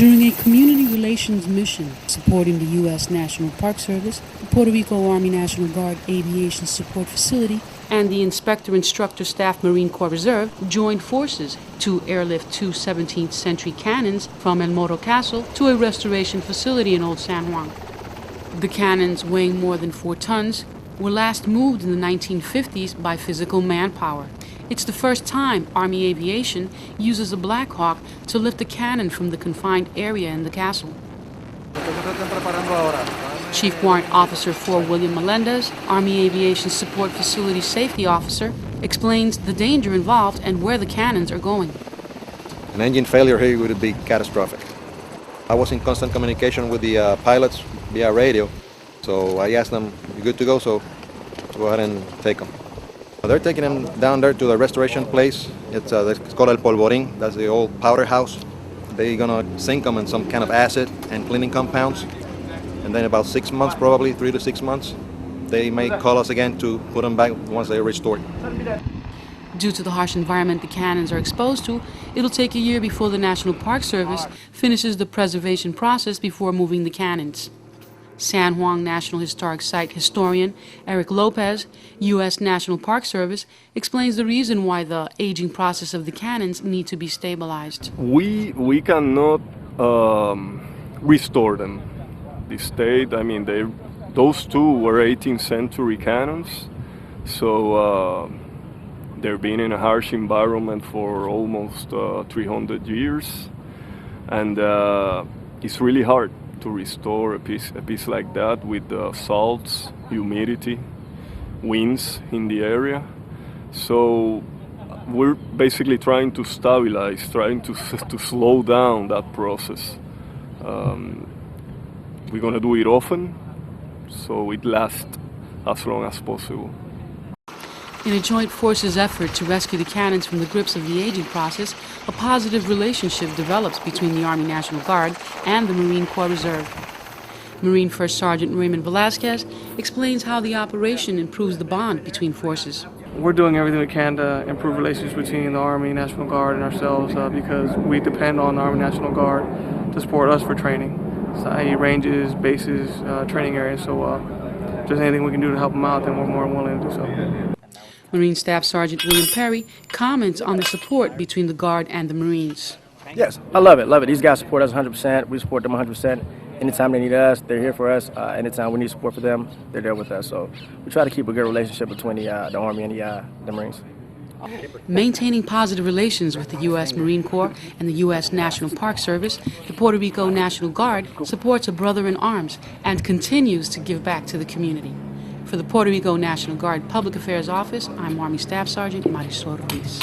During a community relations mission supporting the U.S. National Park Service, the Puerto Rico Army National Guard Aviation Support Facility, and the Inspector Staff Marine Corps Reserve joined forces to airlift two 17th century cannons from El Morro Castle to a restoration facility in Old San Juan. The cannons, weighing more than 4 tons, were last moved in the 1950s by physical manpower. It's the first time Army Aviation uses a Black Hawk to lift a cannon from the confined area in the castle. Chief Warrant Officer 4 William Melendez, Army Aviation Support Facility Safety Officer, explains the danger involved and where the cannons are going. An engine failure here would be catastrophic. I was in constant communication with the pilots via radio, so I asked them, "You good to go?" So go ahead and take them. They're taking them down there to the restoration place. It's called El Polvorín. That's the old powder house. They're gonna sink them in some kind of acid and cleaning compounds. And then about 6 months, probably 3 to 6 months, they may call us again to put them back once they're restored. Due to the harsh environment the cannons are exposed to, it'll take a year before the National Park Service finishes the preservation process before moving the cannons. San Juan National Historic Site historian Eric Lopez, U.S. National Park Service, explains the reason why the aging process of the cannons need to be stabilized. We cannot restore them. The state, I mean, those two were 18th century cannons, so they've been in a harsh environment for almost 300 years, and it's really hard to restore a piece like that with salts, humidity, winds in the area. So we're basically trying to stabilize, trying to slow down that process. We're going to do it often, so it lasts as long as possible. In a joint forces effort to rescue the cannons from the grips of the aging process, a positive relationship develops between the Army National Guard and the Marine Corps Reserve. Marine First Sergeant Raymond Velasquez explains how the operation improves the bond between forces. We're doing everything we can to improve relations between the Army National Guard and ourselves because we depend on the Army National Guard to support us for training, so i.e. ranges, bases, training areas. So if there's anything we can do to help them out, then we're more than willing to do so. Marine Staff Sergeant William Perry comments on the support between the Guard and the Marines. Yes, I love it. These guys support us 100%. We support them 100%. Anytime they need us, they're here for us. Anytime we need support for them, they're there with us. So we try to keep a good relationship between the Army and the Marines. Maintaining positive relations with the U.S. Marine Corps and the U.S. National Park Service, the Puerto Rico National Guard supports a brother in arms and continues to give back to the community. For the Puerto Rico National Guard Public Affairs Office, I'm Army Staff Sergeant Marisol Ruiz.